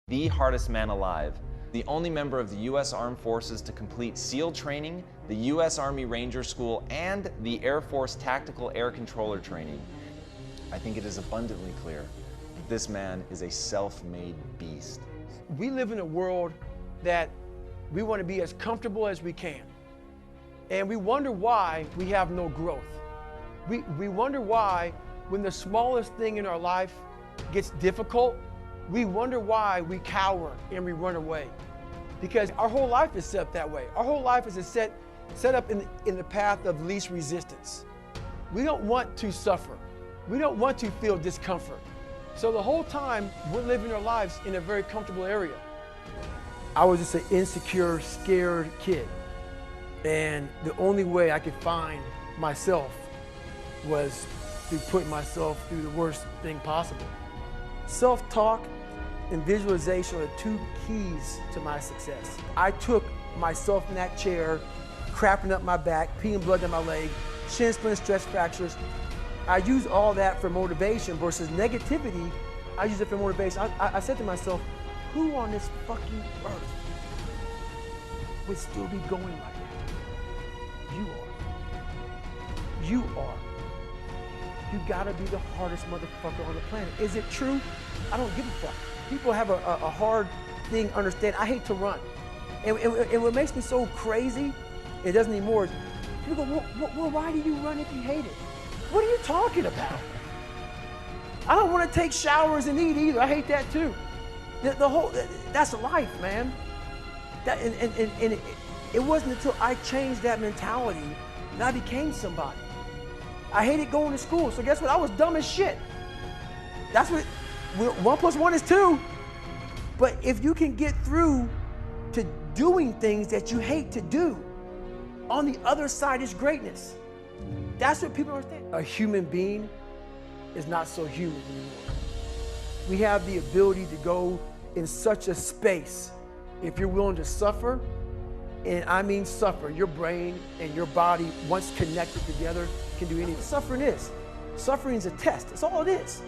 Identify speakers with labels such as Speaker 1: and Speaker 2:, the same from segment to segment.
Speaker 1: the hardest man alive, the only member of the U.S. Armed Forces to complete SEAL training, the U.S. Army Ranger School, and the Air Force Tactical Air Controller training. I think it is abundantly clear that this man is a self-made beast.
Speaker 2: We live in a world that we want to be as comfortable as we can. And we wonder why we have no growth. We wonder why when the smallest thing in our life gets difficult, we wonder why we cower and we run away. Because our whole life is set up that way. Our whole life is set up in the path of least resistance. We don't want to suffer. We don't want to feel discomfort. So the whole time, we're living our lives in a very comfortable area. I was just an insecure, scared kid. And the only way I could find myself was through putting myself through the worst thing possible. Self-talk and visualization are the two keys to my success. I took myself in that chair, crapping up my back, peeing blood down my leg, shin splints, stress fractures. I use all that for motivation versus negativity. I use it for motivation. I said to myself, who on this fucking earth would still be going like that? You are. You are. You gotta be the hardest motherfucker on the planet. Is it true? I don't give a fuck. People have a hard thing to understand. I hate to run. And what makes me so crazy, it doesn't anymore, is people go, well, why do you run if you hate it? What are you talking about? I don't want to take showers and eat either. I hate that too. That's life, man. It wasn't until I changed that mentality that I became somebody. I hated going to school, so guess what? I was dumb as shit. That's what, 1 + 1 is 2. But if you can get through to doing things that you hate to do, on the other side is greatness. That's what people understand. A human being is not so human anymore. We have the ability to go in such a space if you're willing to suffer, and I mean suffer. Your brain and your body, once connected together, can do anything. Suffering is. Suffering is a test. That's all it is.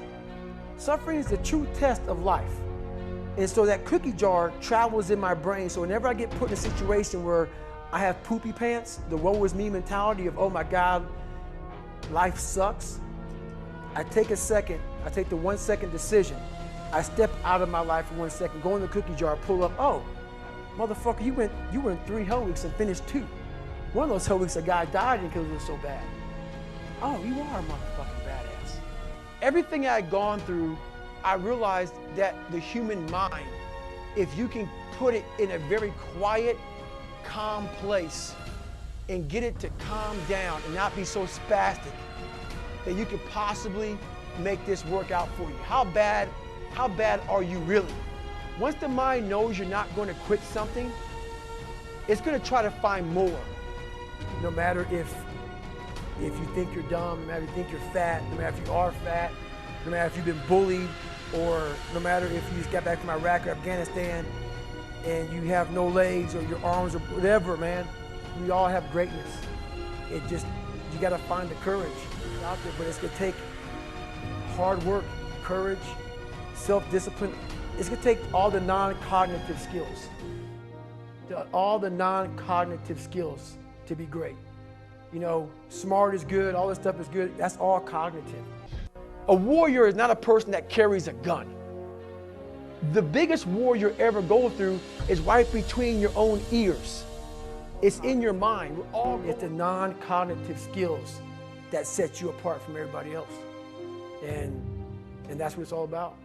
Speaker 2: Suffering is the true test of life. And so that cookie jar travels in my brain. So whenever I get put in a situation where I have poopy pants, the woe is me mentality of, oh my God, life sucks, I take a second, I take the 1 second decision. I step out of my life for 1 second, go in the cookie jar, pull up, oh, motherfucker, you went 3 hell weeks and finished 2. One of those hell weeks, a guy died because it was so bad. Oh, you are a motherfucking badass. Everything I had gone through, I realized that the human mind, if you can put it in a very quiet, calm place and get it to calm down and not be so spastic, that you could possibly make this work out for you. How bad are you really? Once the mind knows you're not going to quit something, it's going to try to find more. No matter if you think you're dumb, no matter if you think you're fat, no matter if you are fat, no matter if you've been bullied, or no matter if you just got back from Iraq or Afghanistan and you have no legs or your arms or whatever, man, we all have greatness. It just, you got to find the courage out there, but it's going to take hard work, courage, self-discipline. It's going to take all the non-cognitive skills. All the non-cognitive skills to be great. You know, smart is good, all this stuff is good, that's all cognitive. A warrior is not a person that carries a gun. The biggest war you ever go through is right between your own ears. It's in your mind. It's the non-cognitive skills that set you apart from everybody else. And that's what it's all about.